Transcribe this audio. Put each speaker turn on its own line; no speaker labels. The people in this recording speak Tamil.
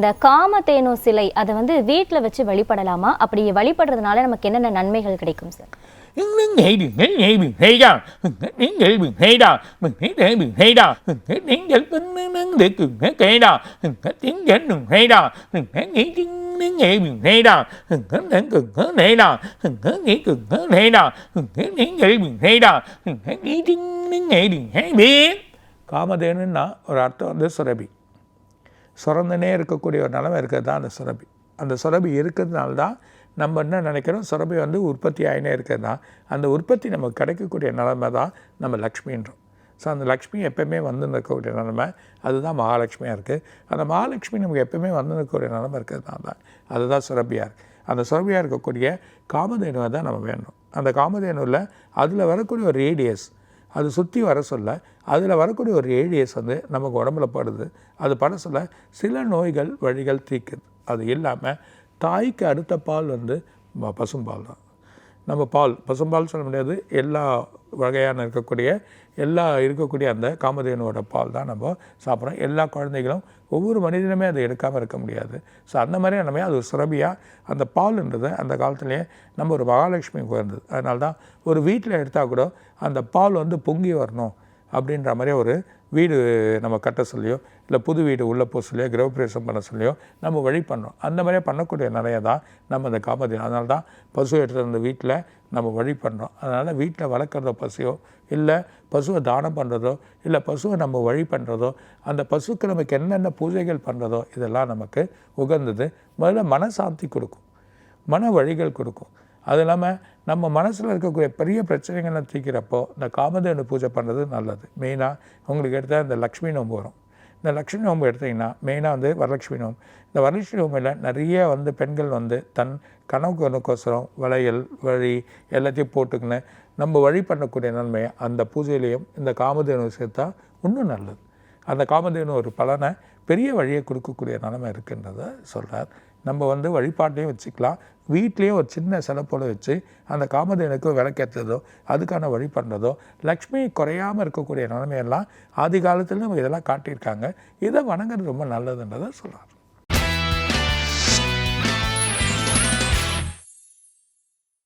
அந்த காமதேனு சிலை அதை வந்து வீட்டில் வச்சு வழிபடலாமா? அப்படி வழிபடுறதுனால நமக்கு என்னென்ன நன்மைகள் கிடைக்கும் சார்?
காமதேனுன்னா ஒரு அர்த்தம் வந்து சுரபி. சுரந்தனே இருக்கக்கூடிய ஒரு நிலைமை இருக்கிறது தான் அந்த சுரபி. அந்த சுரபி இருக்கிறதுனால தான் நம்ம என்ன நினைக்கிறோம், சுரபி வந்து உற்பத்தி ஆகினே இருக்கிறது தான். அந்த உற்பத்தி நமக்கு கிடைக்கக்கூடிய நிலைமை தான் நம்ம லக்ஷ்மின்றோம். ஸோ அந்த லக்ஷ்மி எப்போயுமே வந்து இருக்கக்கூடிய நிலைமை அதுதான் மகாலட்சுமியாக இருக்குது. அந்த மகாலட்சுமி நமக்கு எப்போயுமே வந்து இருக்கக்கூடிய நிலைமை இருக்கிறதுனால தான் அதுதான் சுரபியாக இருக்குது. அந்த சுரபியாக இருக்கக்கூடிய காமதேனுவை தான் நம்ம வேணும். அந்த காமதேனுவில் அதில் வரக்கூடிய ஒரு ரேடியஸ் அது சுற்றி வர சொல்ல அதில் வரக்கூடிய ஒரு ரேடியஸ் வந்து நமக்கு உடம்புல படுது. அது பட சொல்ல சில நோய்கள் வழிகள் தீர்க்குது. அது இல்லாமல் தாய்க்கு அடுத்த பால் வந்து பசும்பால் தான். நம்ம பசும்பால் சொல்ல முடியாது, எல்லா வகையான இருக்கக்கூடிய அந்த காமதேனுவோட பால் தான் நம்ம சாப்பிட்றோம். எல்லா குழந்தைகளும் ஒவ்வொரு மனிதனுமே அதை எடுக்காமல் இருக்க முடியாது. ஸோ அந்த மாதிரி நம்ம அது ஒரு சுரபியாக அந்த பால்ன்றது அந்த காலத்துலேயே நம்ம ஒரு மகாலட்சுமிக்கு வந்தது. அதனால தான் ஒரு வீட்டில் எடுத்தால் கூட அந்த பால் வந்து பொங்கி வரணும் அப்படின்ற மாதிரி ஒரு வீடு நம்ம கட்ட சொல்லியோ இல்லை புது வீடு உள்ளே போக சொல்லியோ கிரகப்பிரவேசம் பண்ண சொல்லியோ நம்ம வழி பண்ணோம். அந்த மாதிரியே பண்ணக்கூடிய நிறைய தான் நம்ம அந்த காமதேனு. அதனால தான் பசு எடுத்துகிட்டு வந்து வீட்டில் நம்ம வழி பண்ணுறோம். அதனால் வீட்டில் வளர்க்குறதோ பசுவோ இல்லை பசுவை தானம் பண்ணுறதோ இல்லை பசுவை நம்ம வழி பண்ணுறதோ அந்த பசுக்கு நமக்கு என்னென்ன பூஜைகள் பண்ணுறதோ இதெல்லாம் நமக்கு உகந்தது. முதல்ல மனசாந்தி கொடுக்கும், மன வழிகள் கொடுக்கும். அது இல்லாமல் நம்ம மனசில் இருக்கக்கூடிய பெரிய பிரச்சனைகளை தீர்க்கிறப்போ இந்த காமதேனு பூஜை பண்ணுறது நல்லது. மெயினாக உங்களுக்கு எடுத்தால் இந்த லக்ஷ்மி நோம்பு வரும். இந்த லக்ஷ்மி நோம்பு எடுத்திங்கன்னா மெயினாக வந்து வரலட்சுமி நோம்பு. இந்த வரலட்சுமி நோம்பில் நிறைய வந்து பெண்கள் வந்து தன் கனவுக்கோசரம் வளையல் வழி எல்லாத்தையும் போட்டுக்கின்னு நம்ம வழி பண்ணக்கூடிய நன்மையை அந்த பூஜையிலையும் இந்த காமதேனு சேர்த்தா இன்னும் நல்லது. அந்த காமதேனு ஒரு பலனை பெரிய வழியை கொடுக்கக்கூடிய நிலைமை இருக்குன்றதை சொல்கிறார். நம்ம வந்து வழிபாட்டையும் வச்சுக்கலாம், வீட்லேயும் ஒரு சின்ன சிலை போல வச்சு அந்த காமதேனுக்கு விளக்கேற்றதோ அதுக்கான வழி பண்ணுறதோ லக்ஷ்மி குறையாமல் இருக்கக்கூடிய நிலைமையெல்லாம் ஆதி காலத்தில் நம்ம இதெல்லாம் காட்டியிருக்காங்க. இதை வணங்குறது ரொம்ப நல்லதுன்றதை சொல்கிறார்.